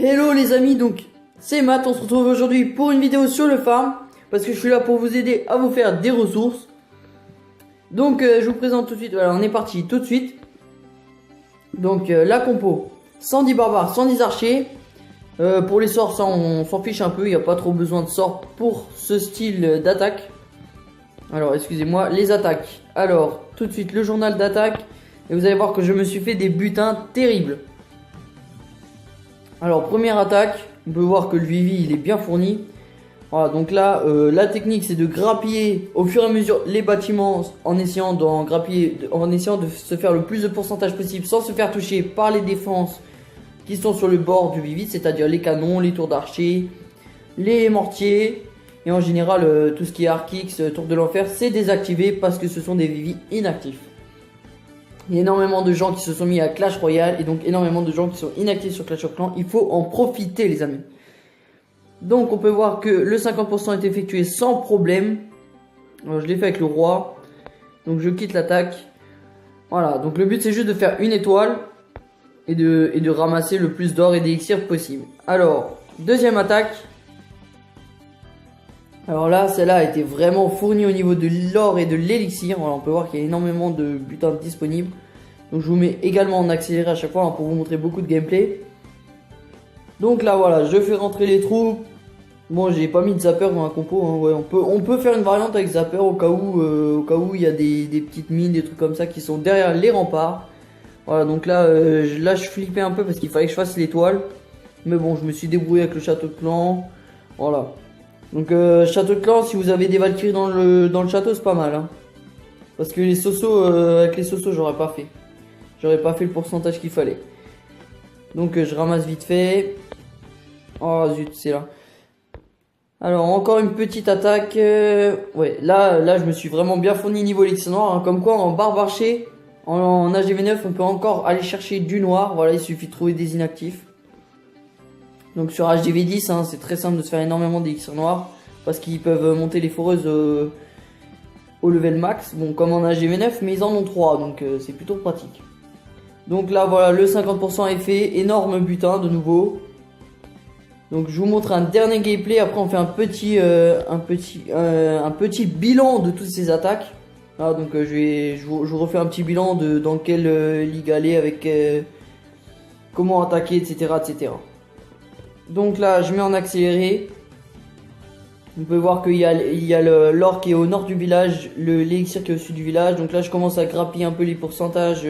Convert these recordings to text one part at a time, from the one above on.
Hello les amis, donc c'est Matt, on se retrouve aujourd'hui pour une vidéo sur le farm. Parce que je suis là pour vous aider à vous faire des ressources. Donc je vous présente tout de suite, voilà on est parti tout de suite. Donc la compo, 110 barbares, 110 archers. Pour les sorts ça on s'en fiche un peu, il n'y a pas trop besoin de sorts pour ce style d'attaque. Alors excusez-moi, les attaques. Alors tout de suite le journal d'attaque. Et vous allez voir que je me suis fait des butins terribles. Alors première attaque, on peut voir que le Vivi il est bien fourni. Voilà, donc là la technique c'est de grappiller au fur et à mesure les bâtiments en essayant de se faire le plus de pourcentage possible sans se faire toucher par les défenses qui sont sur le bord du Vivi, c'est-à-dire les canons, les tours d'archer, les mortiers et en général tout ce qui est Arc-X, tour de l'enfer c'est désactivé parce que ce sont des Vivi inactifs. Il y a énormément de gens qui se sont mis à Clash Royale et donc énormément de gens qui sont inactifs sur Clash of Clans. Il faut en profiter les amis. Donc on peut voir que le 50% est effectué sans problème. Alors, je l'ai fait avec le roi. Donc je quitte l'attaque. Voilà, donc le but c'est juste de faire une étoile et de ramasser le plus d'or et d'élixir possible. Alors, deuxième attaque. Alors là, celle-là a été vraiment fournie au niveau de l'or et de l'élixir. Voilà, on peut voir qu'il y a énormément de butins disponibles. Donc je vous mets également en accéléré à chaque fois pour vous montrer beaucoup de gameplay. Donc là voilà, je fais rentrer les troupes. Bon, j'ai pas mis de zapper dans la compo, hein. Ouais, on peut faire une variante avec zapper au cas où il y a des petites mines, des trucs comme ça qui sont derrière les remparts. Voilà, donc là, je flippais un peu parce qu'il fallait que je fasse l'étoile. Mais bon, je me suis débrouillé avec le château de clan. Voilà. Donc château de clan, si vous avez des Valkyries dans le château, c'est pas mal, hein. Parce que les sosos, avec les sosos, j'aurais pas fait. J'aurais pas fait le pourcentage qu'il fallait. Donc je ramasse vite fait. Oh zut, c'est là. Alors encore une petite attaque. Ouais, là je me suis vraiment bien fourni niveau élixir noir, hein. Comme quoi en barbarché, en HDV9, on peut encore aller chercher du noir. Voilà, il suffit de trouver des inactifs. Donc sur HDV10, hein, c'est très simple de se faire énormément d'élixir noir. Parce qu'ils peuvent monter les foreuses au level max. Bon, comme en HDV9, mais ils en ont 3, donc c'est plutôt pratique. Donc là voilà, le 50% est fait, énorme butin de nouveau. Donc je vous montre un dernier gameplay, après on fait un petit bilan de toutes ces attaques. Ah, donc je vous refais un petit bilan de dans quelle ligue aller avec comment attaquer, etc., etc. Donc là je mets en accéléré. On peut voir qu'il y a l'or qui est au nord du village, l'élixir qui est au sud du village. Donc là je commence à grappiller un peu les pourcentages.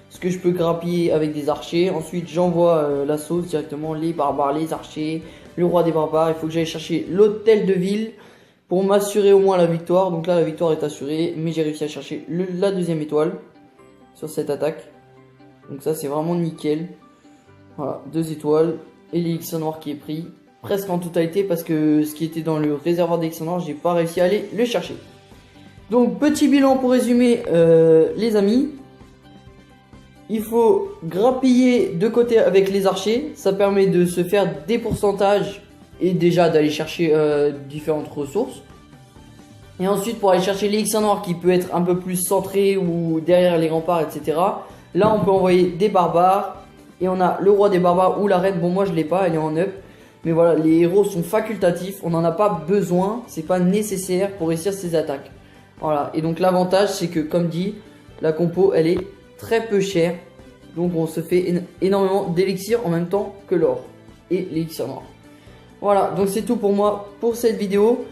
Ce que je peux grappiller avec des archers. Ensuite j'envoie la sauce directement, les barbares, les archers, le roi des barbares. Il faut que j'aille chercher l'hôtel de ville pour m'assurer au moins la victoire. Donc là la victoire est assurée, mais j'ai réussi à chercher la deuxième étoile sur cette attaque. Donc ça c'est vraiment nickel. Voilà, 2 étoiles et l'élixir noir qui est pris presque en totalité parce que ce qui était dans le réservoir d'élixir noir, j'ai pas réussi à aller le chercher. Donc petit bilan pour résumer les amis. Il faut grappiller de côté avec les archers, ça permet de se faire des pourcentages et déjà d'aller chercher différentes ressources. Et ensuite pour aller chercher l'élixir noir qui peut être un peu plus centré ou derrière les remparts, etc. Là on peut envoyer des barbares et on a le roi des barbares ou la reine. Bon moi je l'ai pas, elle est en up. Mais voilà, les héros sont facultatifs, on n'en a pas besoin, c'est pas nécessaire pour réussir ces attaques. Voilà, et donc l'avantage c'est que comme dit, la compo elle est très peu cher, donc on se fait énormément d'élixir en même temps que l'or et l'élixir noir. Voilà, donc c'est tout pour moi pour cette vidéo.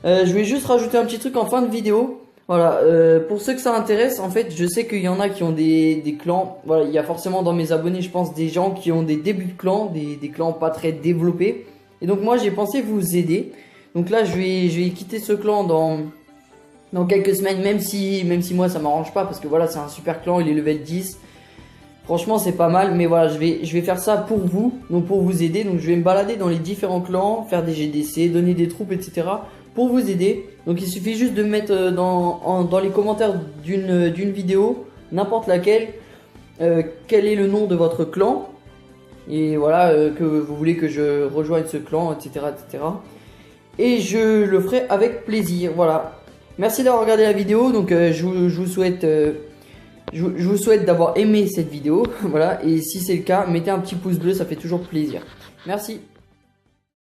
Je vais juste rajouter un petit truc en fin de vidéo. Voilà, pour ceux que ça intéresse, en fait je sais qu'il y en a qui ont des clans. Voilà, il y a forcément dans mes abonnés je pense des gens qui ont des débuts de clans, des clans pas très développés. Et donc moi j'ai pensé vous aider. Donc là je vais quitter ce clan dans quelques semaines, même si moi ça m'arrange pas parce que voilà c'est un super clan, il est level 10. Franchement c'est pas mal, mais voilà je vais faire ça pour vous, donc pour vous aider. Donc je vais me balader dans les différents clans, faire des GDC, donner des troupes, etc. pour vous aider. Donc il suffit juste de mettre dans les commentaires d'une vidéo, n'importe laquelle, quel est le nom de votre clan. Et voilà, que vous voulez que je rejoigne ce clan, etc., etc. Et je le ferai avec plaisir, voilà. Merci d'avoir regardé la vidéo, donc je vous souhaite Je vous souhaite d'avoir aimé cette vidéo. Voilà, et si c'est le cas, mettez un petit pouce bleu, ça fait toujours plaisir. Merci.